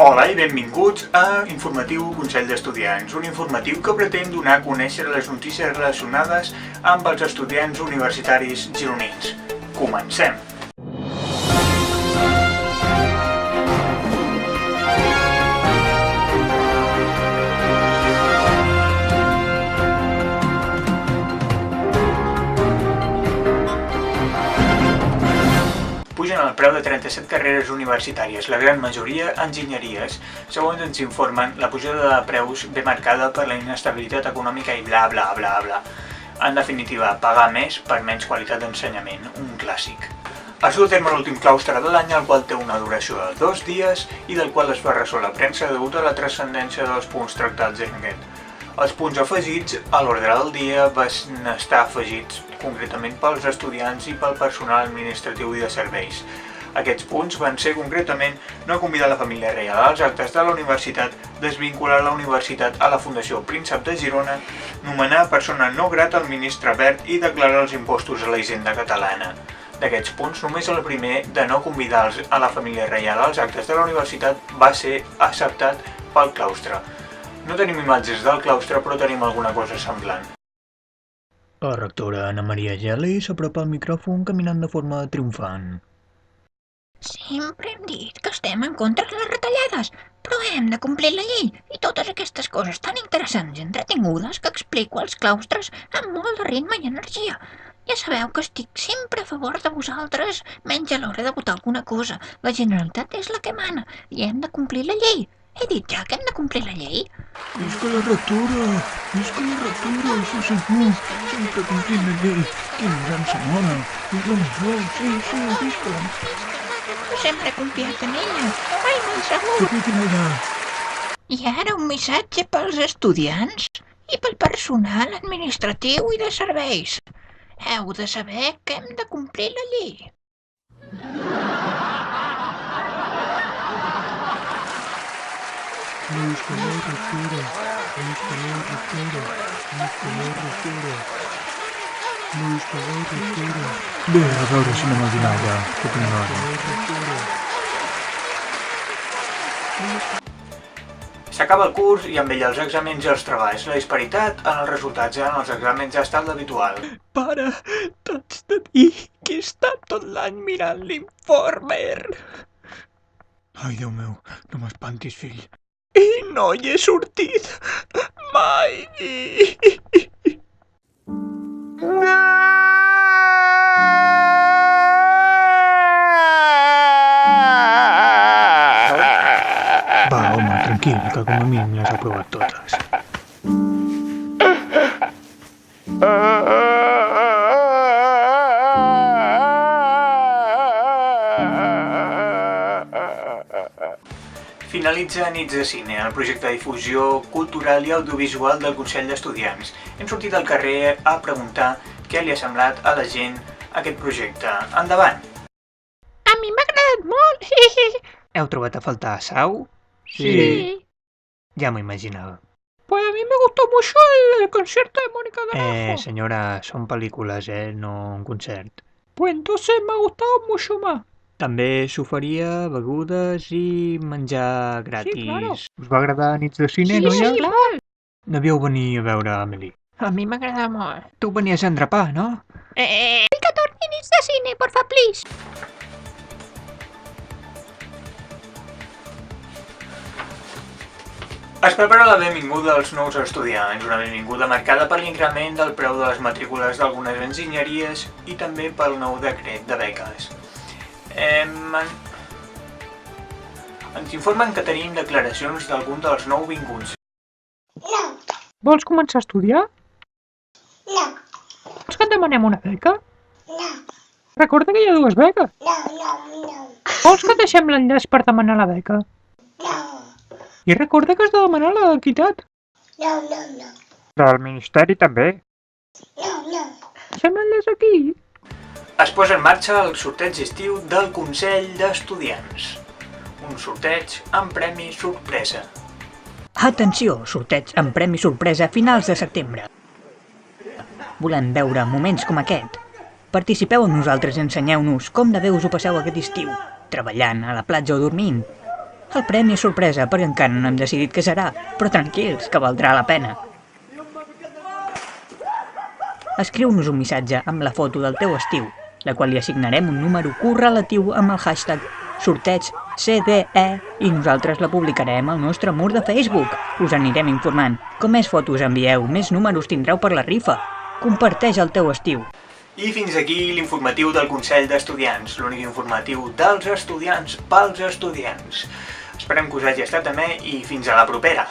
Hola i benvinguts a Informatiu Consell d'Estudiants, un informatiu que pretén donar a conèixer les notícies relacionades amb els estudiants universitaris gironins. Comencem! Pugen el preu de 37 carreres universitàries, la gran majoria enginyeries. Segons ens informen, la pujada de preus ve marcada per la inestabilitat econòmica i bla bla bla bla. En definitiva, pagar més per menys qualitat d'ensenyament, un clàssic. Es du a terme l'últim claustre de l'any, el qual té una duració de 2 dies i del qual es fa ressò la premsa degut a la transcendència dels punts tractats en aquest. Els punts afegits a l'ordre del dia van estar afegits concretament pels estudiants i pel personal administratiu i de serveis. Aquests punts van ser concretament no convidar la família reial als actes de la universitat, desvincular la universitat a la Fundació Príncep de Girona, nomenar persona no grata al ministre Wert i declarar els impostos a la hisenda catalana. D'aquests punts, només el primer, de no convidar a la família reial als actes de la universitat, va ser acceptat pel claustre. No tenim imatges del claustre, però tenim alguna cosa semblant. La rectora Ana Maria Geli s'apropa al micròfon caminant de forma triomfant. Sempre hem dit que estem en contra de les retallades, però hem de complir la llei i totes aquestes coses tan interessants i entretingudes que explico als claustres amb molt de ritme i energia. Ja sabeu que estic sempre a favor de vosaltres, menys a l'hora de votar alguna cosa. La Generalitat és la que mana i hem de complir la llei. He dit ja que hem de complir la llei? Visca la rectora, sí senyor, sempre complint la llei. Quina gran setmana, és la millor, sí, visca. Sempre he confiat en ella, mai m'he sabut. Repitin allà. I ara un missatge pels estudiants i pel personal administratiu i de serveis. Heu de saber que hem de complir la llei. Visca la rectora, visca la rectora, visca la rectora, visca la rectora. Bé, a veure si anem a dinar ja, que tinc hora. S'acaba el curs i amb ell els exàmens i els treballs. La disparitat en els resultats en els exàmens ja està l'habitual. Pare, t'haig de dir que he estat tot l'any mirant l'informe Ai, Déu meu, no m'espantis, fill. i no hi he sortit mai. Va, home, tranquil, que com a mínim les ha provat totes. Finalitza Nits de Cine, el projecte de difusió cultural i audiovisual del Consell d'Estudiants. Hem sortit al carrer a preguntar què li ha semblat a la gent aquest projecte. Endavant! A mi m'ha agradat molt. Heu trobat a faltar Sau? Sí. Ya me imaginaba. Pues a mí me gustó mucho el concierto de Mónica Naranjo. Señora, son películas, no un concert. Pues entonces me ha gustado mucho más. També s'oferia begudes i menjar gratis. Sí, claro. Us va agradar Nits de Cine, Sí, noia? sí, clar. Devíeu venir a veure Amélie. A mi m'agrada molt. Tu venies a endrapar, no? Que torni Nits de Cine, porfa, please. Es prepara la benvinguda als nous estudiants, una benvinguda marcada per l'increment del preu de les matrícules d'algunes enginyeries i també pel nou decret de beques. Ens informen que tenim declaracions d'algun dels nouvinguts. No, Vols començar a estudiar? no, Vols que et demanem una beca? no, Recorda que hi ha 2 beques. no, Vols que deixem l'enllaç per demanar la beca? no, I recorda que has de demanar l'equitat. no, Del Ministeri també. no. Deixem l'enllaç aquí. Es posa en marxa el sorteig estiu del Consell d'Estudiants. Un sorteig amb premi sorpresa. Atenció, sorteig amb premi sorpresa a finals de setembre. Volem veure moments com aquest. Participeu amb nosaltres i ensenyeu-nos com de bé us ho passeu aquest estiu, treballant a la platja o dormint. El premi és sorpresa perquè encara no hem decidit què serà, però tranquils, que valdrà la pena. Escriu-nos un missatge amb la foto del teu estiu, la qual li assignarem un número correlatiu amb el hashtag sorteig CDE i nosaltres la publicarem al nostre mur de Facebook. Us anirem informant. Com més fotos envieu, més números tindreu per la rifa. Comparteix el teu estiu. I fins aquí l'informatiu del Consell d'Estudiants, l'únic informatiu dels estudiants pels estudiants. Esperem que us hagi estat amè i fins a la propera!